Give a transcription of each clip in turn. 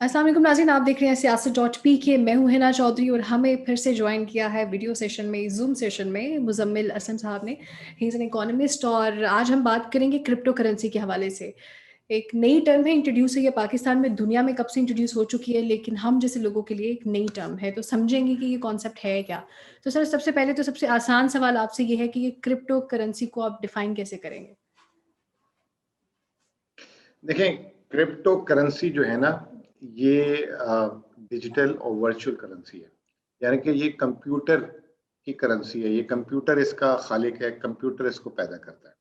अस्सलाम वालेकुम नाज़रीन, आप देख रहे हैं सियासत.pk। मैं हूँ हिना चौधरी और हमें फिर से ज्वाइन किया है वीडियो सेशन में, ज़ूम सेशन में मुज़म्मिल असलम साहब ने। ही इज़ एन इकोनॉमिस्ट और आज हम बात करेंगे क्रिप्टो करेंसी के हवाले से। एक नई टर्म है, इंट्रोड्यूस हुई है पाकिस्तान में, दुनिया में कब से इंट्रोड्यूस हो चुकी है, लेकिन हम जैसे लोगों के लिए एक नई टर्म है, तो समझेंगे कि ये कॉन्सेप्ट है क्या। तो सर, सबसे पहले तो सबसे आसान सवाल आपसे ये है कि ये क्रिप्टो करेंसी को आप डिफाइन कैसे करेंगे? देखें, क्रिप्टो करेंसी जो है ना, ये डिजिटल और वर्चुअल करेंसी है। यानी कि ये कंप्यूटर की करेंसी है, ये कंप्यूटर इसका खालिक है, कंप्यूटर इसको पैदा करता है।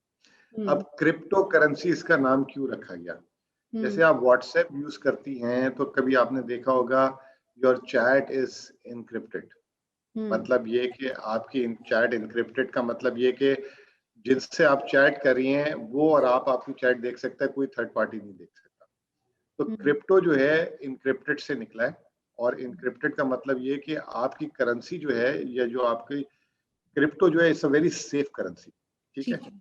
अब हुँ, क्रिप्टो करेंसी इसका नाम क्यों रखा गया? हुँ, जैसे आप व्हाट्सएप यूज करती हैं तो कभी आपने देखा होगा, योर चैट इज इनक्रिप्टेड। हुँ, मतलब ये कि आपकी चैट इनक्रिप्टेड का मतलब ये कि जिनसे आप चैट कर रही हैं वो और आप आपकी चैट देख सकता है, कोई थर्ड पार्टी नहीं देख सकता। तो हुँ, क्रिप्टो जो है इनक्रिप्टेड से निकला है। और इनक्रिप्टेड का मतलब ये कि आपकी करेंसी जो है, या जो आपकी क्रिप्टो जो है, it's a very safe currency. ठीक है। ठीक है।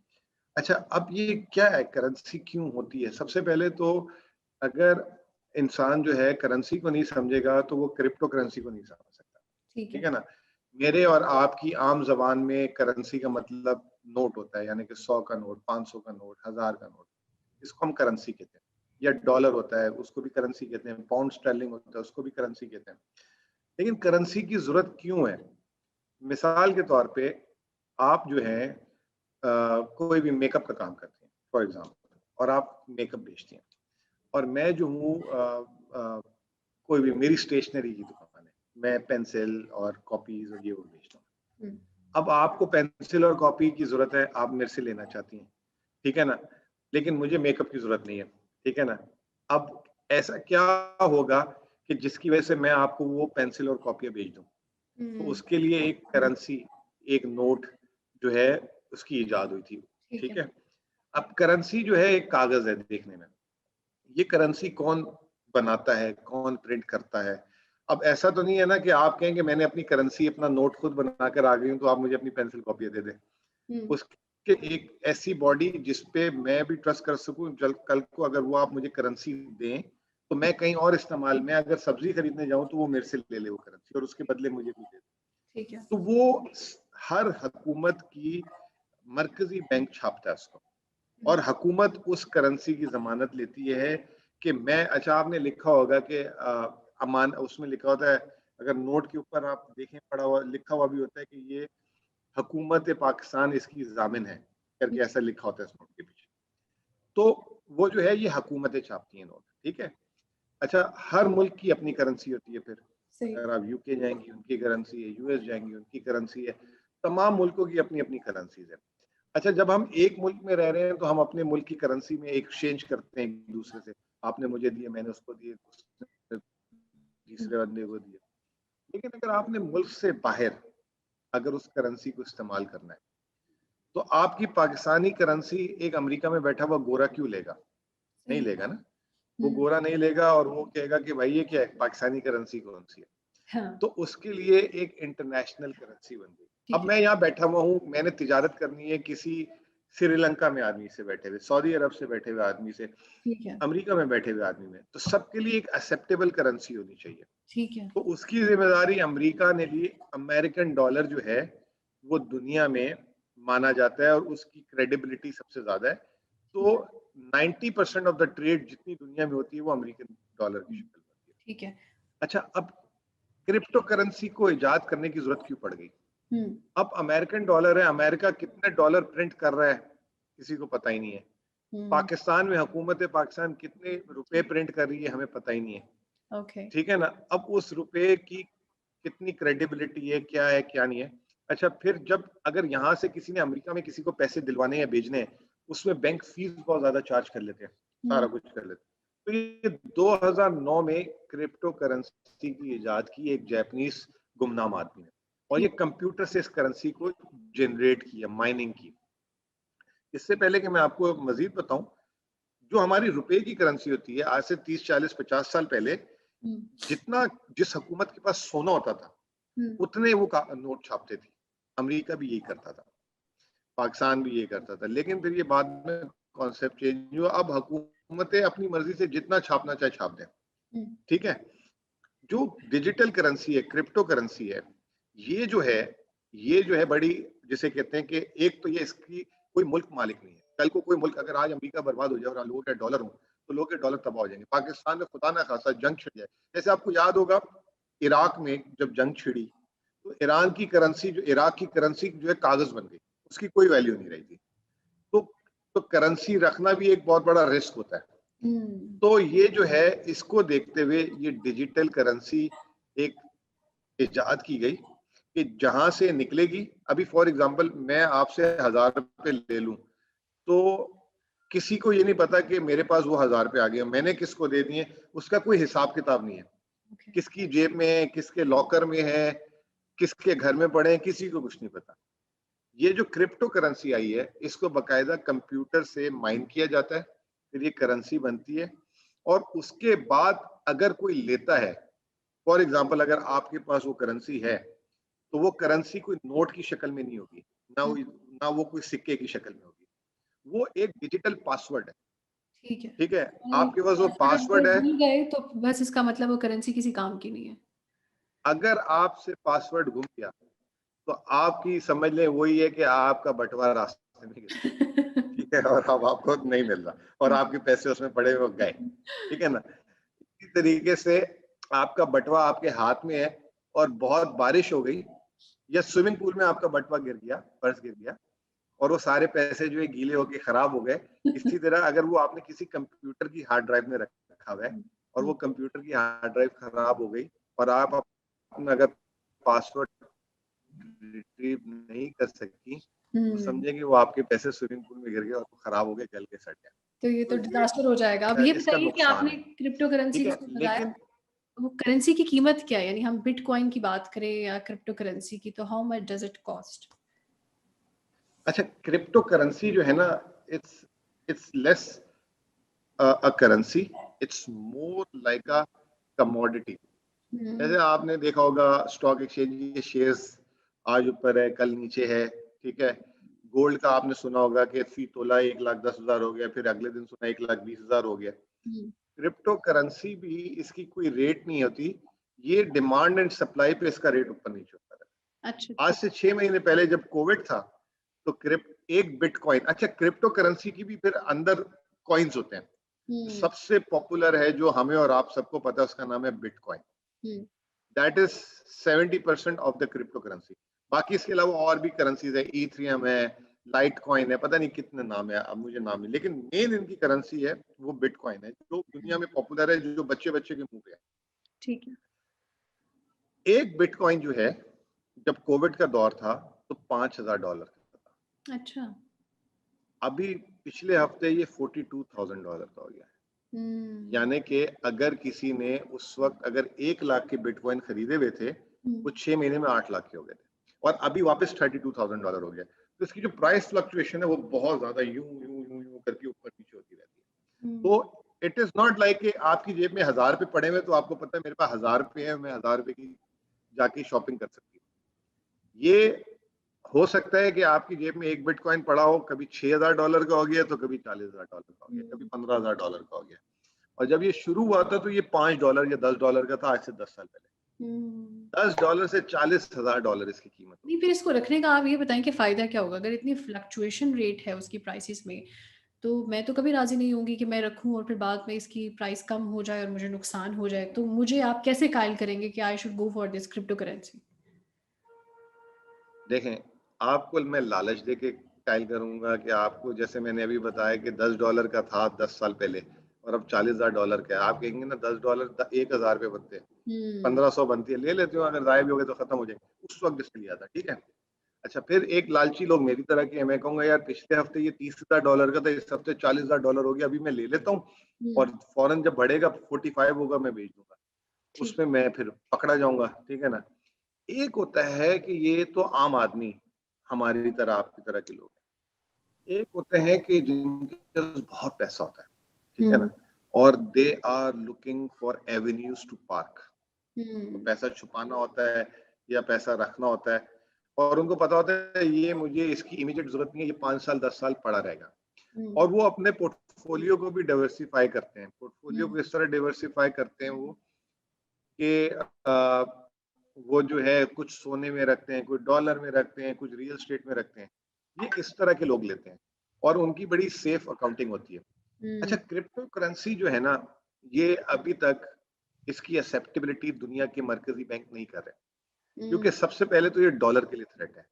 अच्छा, अब ये क्या है, करेंसी क्यों होती है? सबसे पहले तो अगर इंसान जो है करेंसी को नहीं समझेगा तो वो क्रिप्टो करेंसी को नहीं समझ सकता। ठीक ठीक है। है ना? मेरे और आपकी आम जबान में करेंसी का मतलब नोट होता है, यानी कि 100 का नोट, 500 का नोट, 1000 का नोट। इसको हम करेंसी कहते हैं। या डॉलर होता है, उसको भी करेंसी कहते हैं। पाउंड स्टर्लिंग होता है, उसको भी करेंसी कहते हैं। लेकिन करेंसी की जरूरत क्यों है? मिसाल के तौर पे आप जो है कोई भी मेकअप का काम करते हैं फॉर एग्जांपल, और आप मेकअप बेचते हैं। और मैं जो हूँ कोई भी, मेरी स्टेशनरी की दुकान है, मैं पेंसिल और कॉपीज और ये वो बेचता हूँ। हुँ, अब आपको पेंसिल और कॉपी की जरूरत है, आप मेरे से लेना चाहती हैं, ठीक है ना? लेकिन मुझे मेकअप की जरूरत नहीं है, ठीक है ना? अब ऐसा क्या होगा कि जिसकी वजह से मैं आपको वो पेंसिल और कॉपियां बेच दूं? तो हुँ, उसके लिए एक करेंसी, एक नोट जो है, उसकी इजाद हुई थी। ठीक ठीक है। है। अब करेंसी जो है एक कागज है देखने में। ये करेंसी कौन बनाता है, कौन प्रिंट करता है? अब ऐसा तो नहीं है ना कि आप कहें कि मैंने अपनी करेंसी, अपना नोट खुद बनाकर आ गई हूँ, तो आप मुझे अपनी पेंसिल कॉपी दे दें। हुँ, उसके एक ऐसी बॉडी जिसपे मैं भी ट्रस्ट कर सकूं, जल कल को अगर वो आप मुझे करेंसी दें, तो मैं कहीं और इस्तेमाल में अगर सब्जी खरीदने जाऊं तो वो मेरे से ले ले वो करेंसी, और उसके बदले मुझे भी दे दे। ठीक है। तो वो हर हुकूमत की मरकजी बैंक छापता है उसको, हुँ, और हुकूमत उस करेंसी की जमानत लेती है कि मैं, अच्छा आपने लिखा होगा कि अमान, उसमें लिखा होता है, अगर नोट के ऊपर आप देखें, पड़ा हुआ लिखा हुआ भी होता है कि ये हुकूमत पाकिस्तान इसकी जामिन है, करके जी, ऐसा लिखा होता है इस नोट के पीछे। तो वो जो है, ये हुकूमतें छापती हैं नोट, ठीक है। अच्छा, हर मुल्क की अपनी करेंसी होती है फिर। सही। अगर आप यूके जाएंगी, उनकी करेंसी है, यूएस जाएंगी, उनकी करेंसी है। तमाम मुल्कों की अपनी अपनी करेंसीज है। अच्छा, जब हम एक मुल्क में रह रहे हैं तो हम अपने मुल्क की करेंसी में एक्सचेंज करते हैं एक दूसरे से। आपने मुझे दिए, मैंने उसको दिए, उसने हुँ, तीसरे बंदे को दिए। लेकिन अगर आपने मुल्क से बाहर अगर उस करेंसी को इस्तेमाल करना है, तो आपकी पाकिस्तानी करेंसी एक अमेरिका में बैठा हुआ गोरा क्यों लेगा? नहीं सही। लेगा ना। वो हुँ, गोरा नहीं लेगा, और वो कहेगा कि भाई ये क्या है, पाकिस्तानी करेंसी कौन सी है? हाँ, तो उसके लिए एक इंटरनेशनल करेंसी बन गई। ठीक अब है, मैं यहाँ बैठा हुआ हूँ, मैंने तिजारत करनी है किसी श्रीलंका में आदमी से बैठे हुए, सऊदी अरब से बैठे हुए आदमी से, ठीक है, अमेरिका में बैठे हुए आदमी में, तो सबके लिए एक एक्सेप्टेबल करेंसी होनी चाहिए। ठीक है। तो उसकी जिम्मेदारी अमेरिका ने ली। अमेरिकन डॉलर जो है वो दुनिया में माना जाता है, और उसकी क्रेडिबिलिटी सबसे ज्यादा है। ठीक तो है। 90% ऑफ द ट्रेड जितनी दुनिया में होती है वो अमेरिकन डॉलर की हुँ, शक्ल में होती है। ठीक है। अच्छा, अब क्रिप्टो करेंसी को इजाद करने की जरूरत क्यों पड़ गई? हुँ, अब अमेरिकन डॉलर है, अमेरिका कितने डॉलर प्रिंट कर रहा है किसी को पता ही नहीं है। हुँ, पाकिस्तान में हुकूमत पाकिस्तान कितने रुपए ठीक, प्रिंट कर रही है, हमें पता ही नहीं है। ओके। ठीक है ना? अब उस रुपए की कितनी क्रेडिबिलिटी है, क्या नहीं है। अच्छा, फिर जब अगर यहाँ से किसी ने अमेरिका में किसी को पैसे दिलवाने या भेजने हैं, उसमें बैंक फीस बहुत ज्यादा चार्ज कर लेते हैं, सारा हुँ, कुछ कर लेते हैं। तो ये 2009 में क्रिप्टो करेंसी की इजाद की एक जापानीज गुमनाम आदमी ने, और ये ठीक, कंप्यूटर से इस करेंसी को जनरेट किया, माइनिंग की। इससे पहले कि मैं आपको मजीद बताऊं, जो हमारी रुपए की करेंसी होती है, आज से 30, 40, 50 साल पहले, हुँ, जितना जिस हुकूमत के पास सोना होता था, हुँ, उतने वो नोट छापते थे। अमेरिका भी यही करता था, पाकिस्तान भी यही करता था। लेकिन फिर ये बाद में कॉन्सेप्ट चेंज हुआ, अब हुकूमतें अपनी मर्जी से जितना छापना चाहे छाप दें। ठीक है। जो डिजिटल करेंसी है, क्रिप्टो करेंसी है, ये जो है बड़ी, जिसे कहते हैं कि एक तो ये इसकी कोई मुल्क मालिक नहीं है। कल को कोई मुल्क, अगर आज अमेरिका बर्बाद हो जाए और लोगों के डॉलर हो, तो लोगों के डॉलर तबाह हो जाएंगे। पाकिस्तान में खुदा ना खासा जंग छिड़ जाए, जैसे आपको याद होगा इराक में जब जंग छिड़ी, तो ईरान की करेंसी, जो इराक की करेंसी जो है कागज बन गई, उसकी कोई वैल्यू नहीं रही थी। तो करेंसी रखना भी एक बहुत बड़ा रिस्क होता है। तो ये जो है, इसको देखते हुए ये डिजिटल करेंसी एक इजाद की गई कि जहां से निकलेगी। अभी फॉर एग्जांपल मैं आपसे 1000 रुपए ले लूं, तो किसी को ये नहीं पता कि मेरे पास वो 1000 रुपए आ गए, मैंने किसको दे दिए, उसका कोई हिसाब किताब नहीं है। किसकी जेब में है, किसके लॉकर में है, किसके घर में पड़े हैं, किसी को कुछ नहीं पता। ये जो क्रिप्टो करेंसी आई है, इसको बकायदा कंप्यूटर से माइन किया जाता है, फिर ये करेंसी बनती है, और उसके बाद अगर कोई लेता है, फॉर एग्जाम्पल अगर आपके पास वो करेंसी है, तो वो करेंसी कोई नोट की शक्ल में नहीं होगी, ना वो कोई सिक्के की शक्ल में होगी, वो एक डिजिटल पासवर्ड है। ठीक है। ठीक है, आपके पास वो अगर पासवर्ड है। भूल गए तो बस इसका मतलब वो करेंसी किसी काम की नहीं है। अगर आपसे पासवर्ड गुम गया, तो आपकी समझ लें वही है कि आपका बंटवारा रास्ते में गिर गया, ठीक है, और अब आपको नहीं मिल रहा, और आपके पैसे उसमें पड़े हुए गए। ठीक है ना। इसी तरीके से आपका बटवा आपके हाथ में है और बहुत बारिश हो गई, या स्विमिंग पूल में आपका बटवा गिर गया, पर्स गिर गया, और वो सारे पैसे जो है गीले होके खराब हो गए। इसी तरह अगर वो आपने किसी कंप्यूटर की हार्ड ड्राइव में रखा हुआ है, और वो कंप्यूटर की हार्ड ड्राइव खराब हो गई, और आप अपना अगर पासवर्ड रिट्रीव नहीं कर सकी, तो समझेंगे वो आपके पैसे स्विमिंग पूल में गिर गए और वो खराब हो गए, गल के सट गए। तो ये तो तो ये डिजास्टर हो जाएगा। अब ये इसका बताइए कि नुकसान आपने है। क्रिप्टो करेंसी ठीक है, जिसको बताया, लेकिन वो करेंसी की कीमत क्या है? यानी हम बिटकॉइन की बात करें या क्रिप्टो करेंसी की, तो how much does it cost? अच्छा, क्रिप्टो करेंसी जो है ना, it's it's less a currency, it's more like a commodity. जैसे आपने देखा होगा स्टॉक एक्सचेंज के शेयर्स आज ऊपर है, कल नीचे है। ठीक है, गोल्ड का आपने सुना होगा कि फी तोला 1,10,000 हो गया, फिर अगले दिन सुना 1,20,000 हो गया। क्रिप्टो करेंसी भी इसकी कोई रेट नहीं होती, ये डिमांड एंड सप्लाई पे इसका रेट ऊपर नीचे होता है। अच्छा आज अच्छा। से 6 महीने पहले जब कोविड था, तो एक बिटकॉइन, अच्छा क्रिप्टो करेंसी की भी फिर अंदर कॉइन्स होते हैं। सबसे पॉपुलर है जो हमें और आप सबको पता है, उसका नाम है bitcoin. That is 70% of the crypto currency. बाकी इसके अलावा और भी करेंसीज है, इथेरियम है, लाइट कॉइन है, पता नहीं कितने नाम है, अब मुझे नाम नहीं, लेकिन मेन इनकी करेंसी है वो बिटकॉइन है, जो दुनिया में पॉपुलर है, जो बच्चे बच्चे के मुंह पे है। ठीक है। एक बिटकॉइन जो है, जब कोविड का दौर था तो $5,000 का था। अच्छा। अभी पिछले हफ्ते ये $42,000 का हो गया है। यानी कि अगर किसी ने उस वक्त अगर 1 लाख के बिटकॉइन खरीदे हुए थे, वो 6 महीने में 8 लाख के हो गए थे, और अभी वापस $32,000 हो गया। तो इसकी जो प्राइस फ्लक्चुएशन है वो बहुत ज्यादा यूं यूं यूं यूं करके ऊपर नीचे होती रहती है। तो इट इज नॉट लाइक कि आपकी जेब में 1,000 रुपए पड़े हुए, तो आपको पता है मेरे पास 1,000 रुपए है, मैं 1,000 रुपए की जाके शॉपिंग कर सकती हूँ। ये हो सकता है कि आपकी जेब में एक बिटकॉइन पड़ा हो, कभी $6,000 का हो गया, तो कभी $40,000 का हो गया, कभी $15,000 का हो गया। और जब ये शुरू हुआ था तो ये $5 या $10 का था, आज से 10 साल पहले। $10 से $40,000 इसकी कीमत नहीं, होगी। फिर इसको रखने का आप ये बताएं कि फायदा क्या होगा? अगर इतनी फ्लक्चुएशन रेट है उसकी प्राइसेस में, तो मैं तो कभी राजी नहीं होंगी कि मैं रखूं और फिर बाद में इसकी प्राइस कम हो जाए और मुझे नुकसान हो जाए। तो मुझे आप कैसे कायल करेंगे कि I should go for this crypto currency? देखें, आपको मैं लालच दे के कायल करूंगा कि आपको, जैसे मैंने अभी बताया कि $10 का था 10 साल पहले, और अब $40,000 का है। आप कहेंगे ना $10 1,000 रुपये बनते हैं, 1,500 बनती है, ले लेते हो, अगर जाए भी हो गए तो खत्म हो जाएंगे। उस वक्त इसलिए लिया था, ठीक है। अच्छा, फिर एक लालची लोग मेरी तरह के हैं, मैं कहूंगा यार पिछले हफ्ते ये $30,000 का था, इस हफ्ते $40,000 हो गया, अभी मैं ले लेता हूँ, और फौरन जब बढ़ेगा 45 होगा मैं बेच दूंगा, ठीक। उसमें मैं फिर पकड़ा जाऊंगा। ठीक है ना। एक होता है कि ये तो आम आदमी, हमारी तरह आपकी तरह के लोग हैं। एक होते हैं कि जिनके पास बहुत पैसा होता है, ठीक है ना, और they are looking for avenues to park. तो पैसा छुपाना होता है या पैसा रखना होता है, और उनको पता होता है ये मुझे इसकी इमीडिएट जरूरत नहीं है, ये 5 साल 10 साल पड़ा रहेगा, और वो अपने पोर्टफोलियो पोर्टफोलियो को भी डाइवर्सिफाई करते हैं। पोर्टफोलियो को इस तरह डाइवर्सिफाई करते हैं वो कि वो जो है कुछ सोने में रखते हैं, कुछ डॉलर में रखते हैं, कुछ रियल एस्टेट में रखते हैं। ये इस तरह के लोग लेते हैं और उनकी बड़ी सेफ अकाउंटिंग होती है। अच्छा, क्रिप्टो करेंसी जो है ना, ये अभी तक इसकी एक्सेप्टेबिलिटी दुनिया के मरकजी बैंक नहीं कर रहे, क्योंकि सबसे पहले तो ये डॉलर के लिए थ्रेट है।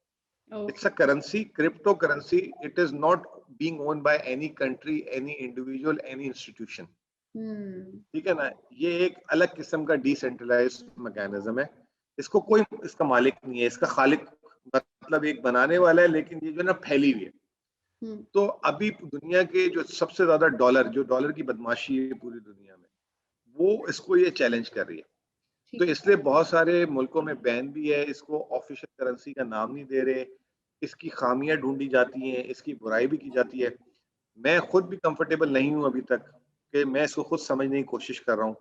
It's a currency, cryptocurrency. It is not being owned by any country, any individual, any institution. ठीक है ना, ये एक अलग किस्म का डिसेंट्रलाइज्ड मैकेनिज्म है। इसको कोई इसका मालिक नहीं है, इसका खालिक मतलब एक बनाने वाला है, लेकिन ये जो ना फैली हुई है। तो अभी दुनिया के जो सबसे ज्यादा डॉलर की बदमाशी है पूरी दुनिया में, वो इसको ये चैलेंज कर रही है। तो इसलिए बहुत सारे मुल्कों में बैन भी है, इसको ऑफिशियल करेंसी का नाम नहीं दे रहे, इसकी खामियां ढूंढी जाती हैं, इसकी बुराई भी की जाती है। मैं खुद भी कंफर्टेबल नहीं हूं अभी तक कि मैं इसको खुद समझने की कोशिश कर रहा हूँ,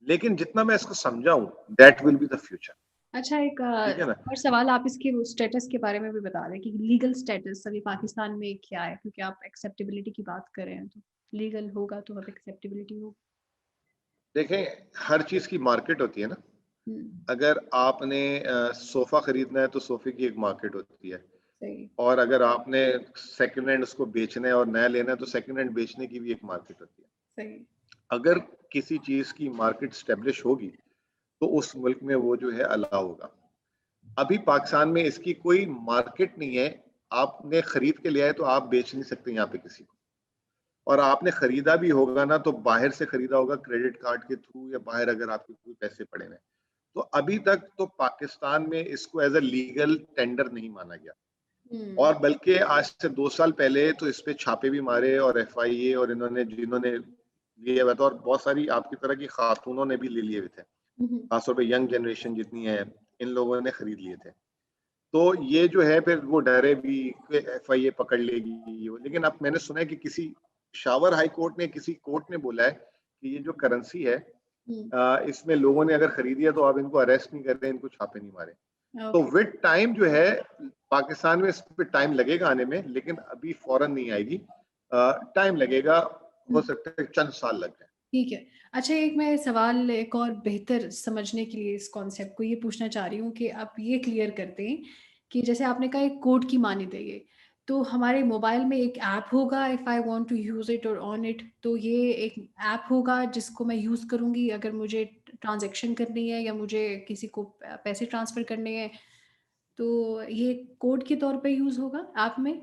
लेकिन जितना मैं इसको समझा हूं, that will be the future. अच्छा, एक और सवाल आप इसके स्टेटस के बारे में भी बता दें कि लीगल स्टेटस अभी पाकिस्तान में क्या है, क्योंकि आप एक्सेप्टेबिलिटी की बात कर रहे हैं, तो लीगल होगा तो अब एक्सेप्टेबिलिटी होगी। देखें, हर चीज की मार्केट होती है ना। अगर आपने सोफा खरीदना है तो सोफे की एक मार्केट होती है, और अगर आपने सेकंड हैंड उसको बेचना है और नया लेना है तो सेकंड हैंड बेचने की भी एक मार्केट होती है। अगर किसी चीज की मार्केट स्टेब्लिश होगी तो उस मुल्क में वो जो है अलाउ होगा। अभी पाकिस्तान में इसकी कोई मार्केट नहीं है। आपने खरीद के लिया है तो आप बेच नहीं सकते यहाँ पे किसी को, और आपने खरीदा भी होगा ना तो बाहर से खरीदा होगा, क्रेडिट कार्ड के थ्रू, या बाहर अगर आपके कोई पैसे पड़े हैं। तो अभी तक तो पाकिस्तान में इसको एज अ लीगल टेंडर नहीं माना गया, और बल्कि आज से 2 साल पहले तो इस पे छापे भी मारे, और FIA और इन्होंने जिन्होंने लिए हुए थे, और बहुत सारी आपकी तरह की खातूनों ने भी ले लिए हुए थे, खासतौर पे यंग जनरेशन जितनी है, इन लोगों ने खरीद लिए थे। तो ये जो है फिर वो डरे भी कि FIA पकड़ लेगी। लेकिन अब मैंने सुना है कि किसी शावर हाई कोर्ट ने, किसी कोर्ट ने बोला है कि ये जो करेंसी है, इसमें लोगों ने अगर खरीदी है तो आप इनको अरेस्ट नहीं कर रहे, इनको छापे नहीं मारे। तो विद टाइम जो है पाकिस्तान में इस पे टाइम लगेगा आने में, लेकिन अभी फौरन नहीं आएगी, टाइम लगेगा, हो सकता है चंद साल लग जाए। ठीक है। अच्छा, एक मैं सवाल एक और बेहतर समझने के लिए इस कॉन्सेप्ट को ये पूछना चाह रही हूँ कि आप ये क्लियर कर दें कि जैसे आपने कहा एक कोड की मानी ये, तो हमारे मोबाइल में एक ऐप होगा, if I want to use it और ऑन इट, तो ये एक ऐप होगा जिसको मैं यूज़ करूँगी अगर मुझे ट्रांजैक्शन करनी है या मुझे किसी को पैसे ट्रांसफ़र करने हैं, तो ये कोड के तौर पे यूज़ होगा ऐप में?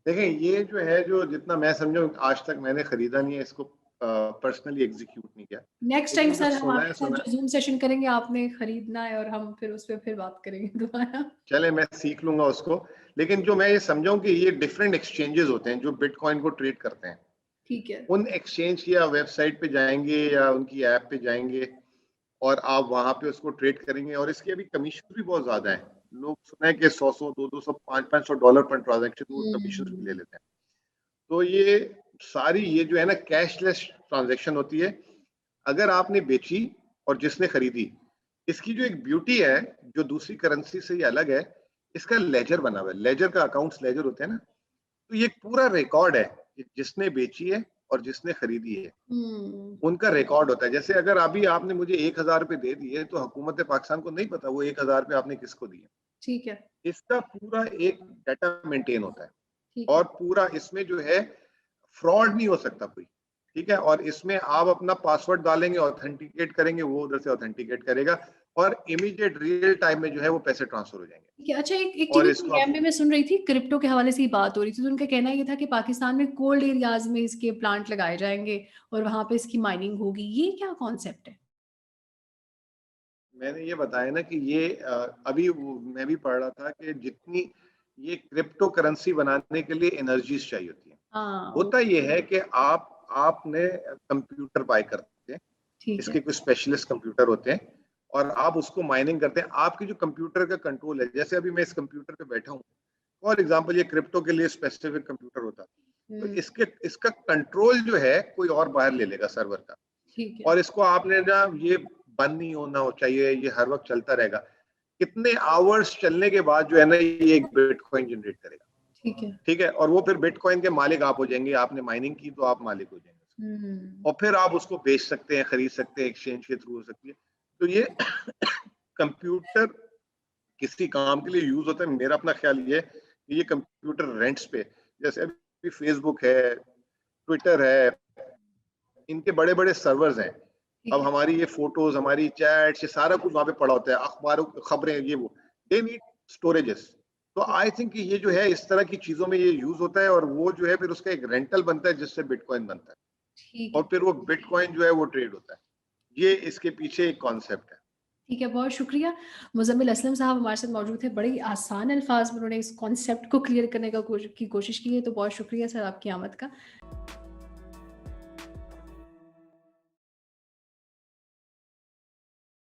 देखिए, ये जो है, जो जितना मैं समझा, आज तक मैंने खरीदा नहीं है इसको, पर्सनली एग्जीक्यूट नहीं किया। नेक्स्ट टाइम लेकिन जो सर हम सुना है आपके साथ जो ज़ूम सेशन करेंगे आपने खरीदना है और हम फिर उस पे फिर बात करेंगे दोबारा। चले, मैं सीख लूंगा उसको। लेकिन जो मैं ये समझाऊं कि ये डिफरेंट एक्सचेंजेस होते हैं जो बिटकॉइन को ट्रेड करते हैं। ठीक है। उन एक्सचेंज की आप वेबसाइट पे जाएंगे या उनकी ऐप पे जाएंगे और आप वहां पे उसको ट्रेड करेंगे, और इसके अभी कमीशन भी बहुत ज्यादा है। लोग सुना है कि 100 200 500 डॉलर पर ट्रांजेक्शन वो कमीशन भी ले लेते हैं। तो ये सारी ये जो है ना कैशलेस ट्रांजैक्शन होती है। अगर आपने बेची और जिसने खरीदी, इसकी जो एक ब्यूटी है जो दूसरी करेंसी से ये अलग है, इसका लेजर बना हुआ है। लेजर का अकाउंट्स लेजर होते हैं ना, तो ये पूरा रिकॉर्ड है कि जिसने बेची है और जिसने खरीदी है, उनका रिकॉर्ड होता है। जैसे अगर अभी आपने मुझे 1000 रुपए दे दिए तो हुकूमत पाकिस्तान को नहीं पता वो 1000 रुपए आपने किसको दिए। ठीक है। इसका पूरा एक डाटा मेंटेन होता है, ठीक और है। पूरा इसमें जो है फ्रॉड नहीं हो सकता कोई। ठीक है, और इसमें आप अपना पासवर्ड डालेंगे, ऑथेंटिकेट करेंगे, वो उधर से ऑथेंटिकेट करेगा, और इमीडिएट रियल टाइम में जो है वो पैसे ट्रांसफर हो जाएंगे। ठीक है। अच्छा, एक और टीवी इसको प्रोग्राम में मैं सुन रही थी, क्रिप्टो के हवाले से ही बात हो रही थी, तो उनका कहना ये था कि पाकिस्तान में कोल्ड एरियाज में इसके प्लांट लगाए जाएंगे और वहां पे इसकी माइनिंग होगी। ये क्या कॉन्सेप्ट है? मैंने ये बताया ना कि ये अभी मैं भी पढ़ रहा था कि जितनी ये क्रिप्टो करेंसी बनाने के लिए एनर्जीज चाहिए होती है। हाँ। होता ये है कि आपने कंप्यूटर बाय करते हैं, ठीक है। इसके कुछ स्पेशलिस्ट कंप्यूटर होते हैं, और आप उसको माइनिंग करते हैं। आपकी जो कंप्यूटर का कंट्रोल है, जैसे अभी मैं इस कंप्यूटर पे बैठा हूँ, फॉर एग्जांपल ये क्रिप्टो के लिए स्पेसिफिक कंप्यूटर होता, तो इसका कंट्रोल जो है कोई और बाहर ले लेगा सर्वर का, ठीक है। और इसको आपने ना, ये बंद नहीं होना हो चाहिए, ये हर वक्त चलता रहेगा। कितने आवर्स चलने के बाद जो है ना ये एक बिटकॉइन जनरेट करेगा। ठीक है। ठीक है, और वो फिर बिटकॉइन के मालिक आप हो जाएंगे, आपने माइनिंग की तो आप मालिक हो जाएंगे, हम्म। और फिर आप उसको बेच सकते हैं, खरीद सकते हैं, एक्सचेंज के थ्रू हो सकती है। तो ये कंप्यूटर किसी काम के लिए यूज होता है, मेरा अपना ख्याल ये है कि ये कंप्यूटर रेंट्स पे, जैसे अभी फेसबुक है, ट्विटर है, इनके बड़े बड़े सर्वर्स हैं। ठीक अब है। हमारी ये फोटोज, हमारी चैट्स, ये सारा कुछ वहां पे पड़ा होता है, अखबारों, खबरें, ये वो, दे नीड स्टोरेजेस। तो आई थिंक ये जो है इस तरह की चीजों में ये यूज होता है, और वो जो है फिर उसका एक रेंटल बनता है जिससे बिटकॉइन बनता है, ठीक है। और फिर वो बिटकॉइन जो है वो ट्रेड होता है। ये इसके पीछे एक कॉन्सेप्ट है। ठीक है, बहुत शुक्रिया। मुज़म्मिल असलम साहब हमारे साथ मौजूद थे। बड़ी आसान अल्फाज में उन्होंने इस कॉन्सेप्ट को क्लियर करने की कोशिश की है, तो बहुत शुक्रिया सर आपकी आमद का।